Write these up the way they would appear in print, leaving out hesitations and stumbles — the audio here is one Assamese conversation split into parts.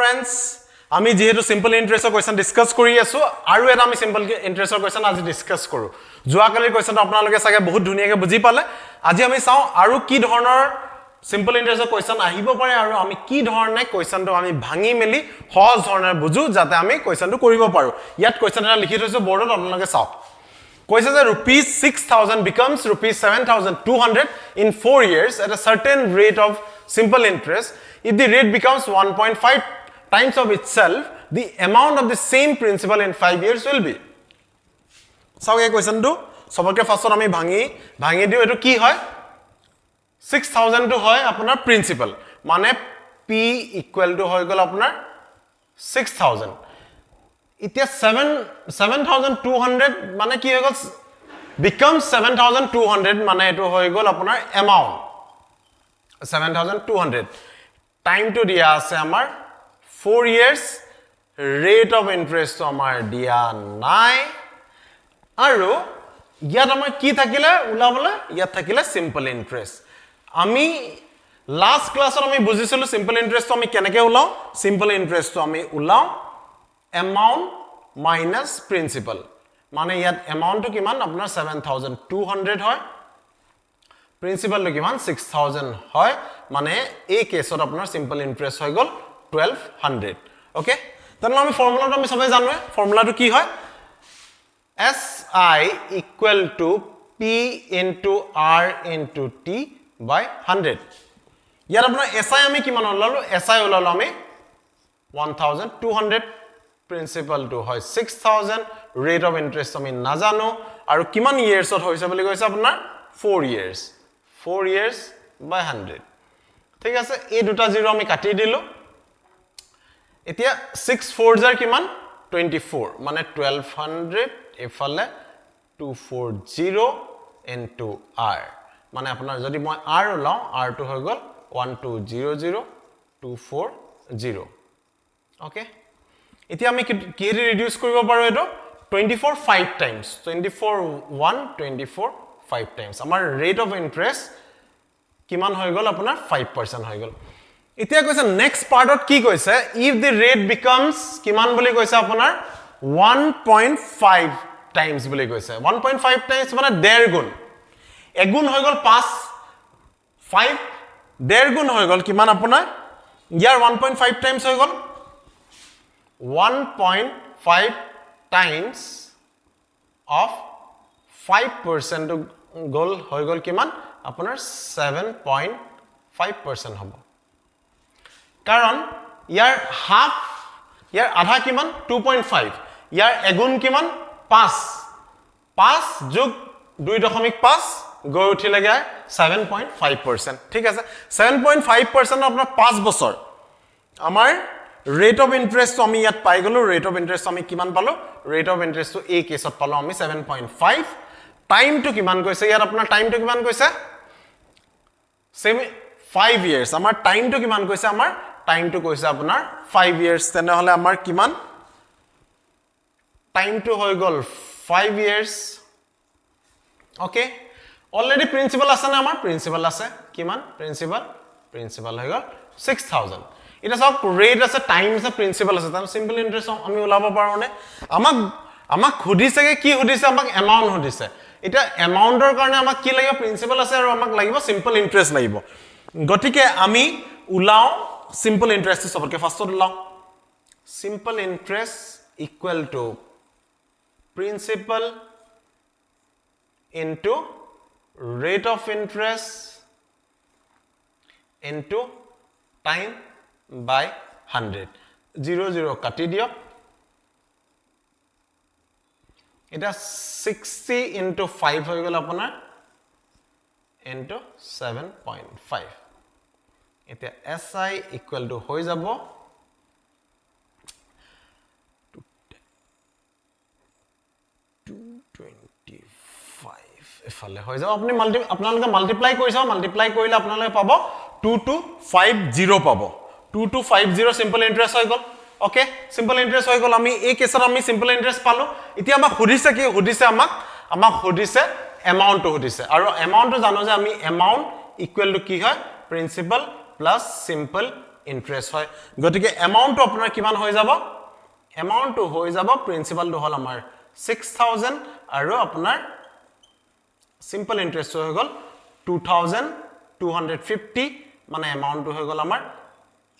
Friends, আমি যেহেতু সিম্পল ইন্টাৰেস্টৰ কোৱেশ্চন ডিসকাস কৰি আছো আৰু এটা আমি সিম্পল ইন্টাৰেস্টৰ কোৱেশ্চন আজি ডিসকাস কৰো যোৱাকালিৰ কোৱেশ্চনটো আপোনালোকে চাগে বহুত ধুনীয়াকৈ বুজি পালে আজি আমি চাও আৰু কি ধৰণৰ সিম্পল ইন্টাৰেস্টৰ কোৱেশ্চন আহিব পাৰে আৰু আমি কি ধৰণে কোৱেশ্চনটো আমি ভাঙি মেলি সহজ ধৰণে বুজো যাতে আমি কোৱেশ্চনটো কৰিব পাৰো ইয়াত কোৱেশ্চন এটা লিখি থৈছো বৰ্ডত আপোনালোকে চাওক কৈছে যে rupees 6000 becomes rupees 7200 in 4 years at a certain rate of simple interest if the rate becomes 1.5 times of itself, the amount of the same principal in 5 years will be. So, this question do. So, first of all, we bhangi diyo. Eto ki hoy? 6000 to hoy apunar principal. Mane P equal to hoy gol apunar 6000. Itia 7200 mane ki hoy gol becomes 7200 mane eto hoy gol apunar amount. 7200. Time to diya ase amar 4 years rate of interest to amar dia nai aru yat amar ki thakile ulabole yat thakile simple interest ami last class or ami bujhisilu simple interest to ami keneke ulao simple interest to ami ulao amount minus principal mane yat amount to kiman apnar 7200 hoy principal to kiman 6000 hoy mane ei case or apnar simple interest hoy gol 1200 okay then আমি ফর্মুলাটো আমি সবাই জানো ফর্মুলাটো কি হয় SI equal to P into R into T by 100 ইয়াৰ আপোনাৰ SI আমি কিমান ওলালো SI ওলালো আমি 1200 প্ৰিন্সিপাল টু হয় 6000 ৰেট অফ ইন্টাৰেষ্ট আমি নাজানো আৰু কিমান ইয়াৰ্ছত হৈছে বুলি কৈছে আপোনাৰ 4 years by 100 ঠিক আছে এই দুটা জিৰো আমি কাটি দিলো এতিয়া 6 4s are কিমান 24 মানে 1200 এফালে 240 into r মানে আপোনাৰ যদি মই r লও r টো হৈ গল 1200240 ওকে এতিয়া আমি কি ৰিডিউস কৰিব পাৰো এটো 24 5 times 24 1 24 5 times আমাৰ ৰেট অফ ইন্টাৰেষ্ট কিমান হৈ গল আপোনাৰ 5% হৈ গল এতিয়া কৈছে নেক্সট পাৰ্টত কি কৈছে if the rate becomes কিমান বুলি কৈছে আপোনাৰ 1.5 times বুলি কৈছে 1.5 times মানে 1.5 গুণ এগুণ হৈ গল 5 5 1.5 গুণ হৈ গল কিমান আপোনাৰ ইয়াৰ 1.5 times হৈ গল 1.5 times of 5% গল হৈ গল কিমান আপোনাৰ 7.5% হ'ব কাৰণ ইয়াৰ হাফ ইয়াৰ আধা কিমান 2.5 ইয়াৰ এগুণ কিমান 5 5 যোগ 2.5 গৈ উঠিলেগে 7.5% ঠিক আছে 7.5% আপোনাৰ 5 বছৰ আমাৰ ৰেট অফ ইন্টাৰেষ্ট আমি ইয়াত পাই গলো ৰেট অফ ইন্টাৰেষ্ট আমি কিমান পালো ৰেট অফ ইন্টাৰেষ্ট এই কেছত পালো আমি 7.5 টাইম টু কিমান কৈছে ইয়াত আপোনাৰ টাইম টু কিমান কৈছে 5 years আমাৰ টাইম টু কিমান কৈছে আমাৰ টাইম টু কৈছে আপোনাৰ 5 years তেনে হলে আমাৰ কিমান টাইম টু হৈ গল 5 years ওকে অলৰেডি প্ৰিন্সিপাল আছে না আমাৰ প্ৰিন্সিপাল আছে কিমান প্ৰিন্সিপাল হৈ গল 6000 এটা সব ৰেট আছে টাইম আছে প্ৰিন্সিপাল আছে তাৰ সিম্পল ইন্টাৰেষ্ট আমি ওলাব পাৰোনে আমাক খুদিছে কি খুদিছে আমাক এমাউন্ট খুদিছে এটা এমাউন্টৰ কাৰণে আমাক কি লাগিব প্ৰিন্সিপাল আছে আৰু আমাক লাগিব সিম্পল ইন্টাৰেষ্ট লাগিব গটিকে আমি উলাও সিম্পল ইন্টাৰেষ্ট সবকে ফাৰ্স্টত উলাও simple interest equal to principal into rate of interest into time by 100 0 0 কাটি দিয়ক এটা 60 into 5 হৈ গল আপোনাৰ into 7.5 এতিয়া SI equal to হৈ যাব 225 এফালে হৈ যাব আপুনি আপোনালোকে মাল্টিপ্লাই কৰি চাও মাল্টিপ্লাই কৰিলে আপোনালোকে পাব 2250 পাব 2250 সিম্পল ইন্টাৰেষ্ট হৈ গল ওকে সিম্পল ইন্টাৰেষ্ট হৈ গল আমি এই কেছত আমি সিম্পল ইন্টাৰেষ্ট পালো এতিয়া আমাক খুদিছে কি খুদিছে আমাক খুদিছে এমাউন্ট খুদিছে আৰু এমাউন্ট জানো যে আমি এমাউন্ট ইকুৱেল টু কি হয় প্ৰিন্সিপাল প্লাস সিম্পল ইন্টাৰেস্ট হয় গতিকে এমাউন্টটো আপোনাৰ কিমান হৈ যাব এমাউন্টটো হৈ যাব প্ৰিন্সিপালটো হল আমাৰ 6000 আৰু আপোনাৰ সিম্পল ইন্টাৰেস্ট হৈ গল 2250 মানে এমাউন্টটো হৈ গল আমাৰ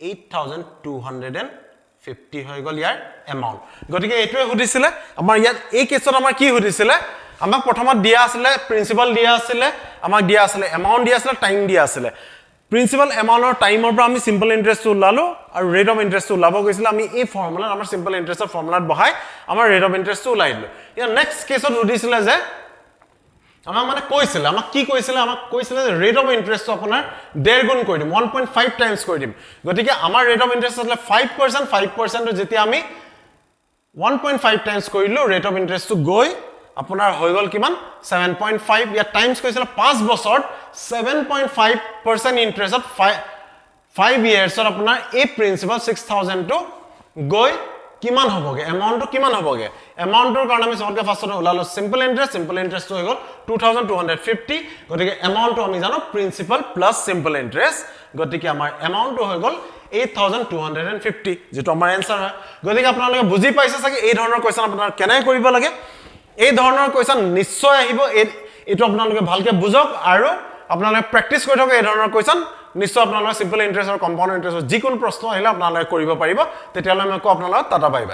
8250 হৈ গল ইয়াৰ এমাউন্ট গতিকে এটোৱে সুধিছিলে আমাৰ ইয়াত এই কেছত আমাৰ কি সুধিছিলে আমাক প্ৰথমত দিয়া আছিল প্ৰিন্সিপাল দিয়া আছিল আমাক দিয়া আছিল এমাউন্ট দিয়া আছিল টাইম দিয়া আছিল প্ৰিন্সিপাল এমাউন্টৰ টাইমৰ পৰা আমি সিম্পল ইন্টাৰেস্ট উলালো আৰু ৰেট অফ ইন্টাৰেস্ট উলাব গৈছিল আমি এই ফৰ্মুলা আমাৰ সিম্পল ইন্টাৰেস্টৰ ফৰ্মুলাত বহাই আমাৰ ৰেট অফ ইন্টাৰেস্ট উলাই দিলো ইয়াৰ নেক্সট কেছত সুধিছিলে যে আমাক মানে কৈছিল আমাক কি কৈছিল আমাক কৈছিল যে ৰেট অফ ইন্টাৰেস্ট আপোনাৰ 1.5 গুণ কৰি দিম 1.5 টাইমছ কৰি দিম গতিকে আমাৰ ৰেট অফ ইন্টাৰেস্ট আছিল 5% টো যেতিয়া আমি 1.5 টাইমছ কৰিলো ৰেট অফ ইন্টাৰেস্টটো গৈ আপোনাৰ হৈ গল কিমান 7.5 ইয়া টাইমছ কৈছিল 5 বছৰত 7.5% ইন্টাৰেস্টত 5 ইয়াৰ্ছত আপোনাৰ এই প্ৰিন্সিপাল 6000 টো গৈ কিমান হবগে এমাউন্টটো কিমান হবগে এমাউন্টৰ কাৰণে আমি সবকে ফাৰ্ষ্টতে উলালো সিম্পল ইন্টাৰেস্ট হৈ গল 2250 গতিকে এমাউন্টটো আমি জানো প্ৰিন্সিপাল প্লাস সিম্পল ইন্টাৰেস্ট গতিকে আমাৰ এমাউন্টটো হৈ গল 8250 যেটো আমাৰ आंसर হয় গতিকে আপোনালোকে বুজি পাইছে চাগে এই ধৰণৰ কোৱেশ্চন আপোনালোকে কেনে কৰিব লাগে এই ধৰণৰ কোৱেশ্চন নিশ্চয় আহিব এটো আপোনালোকে ভালকে বুজক আৰু আপোনালোকে প্ৰেক্টিস কৰি থাকক এই ধৰণৰ কোৱেশ্চন নিশ্চয় আপোনালোকে সিম্পল ইন্টাৰেস্ট আৰু কম্পাউন্ড ইন্টাৰেস্ট যিকোনো প্ৰশ্ন আহিলে আপোনালোকে কৰিব পাৰিব তেতিয়ালৈ মই আপোনালোকক টাটা বাই বাই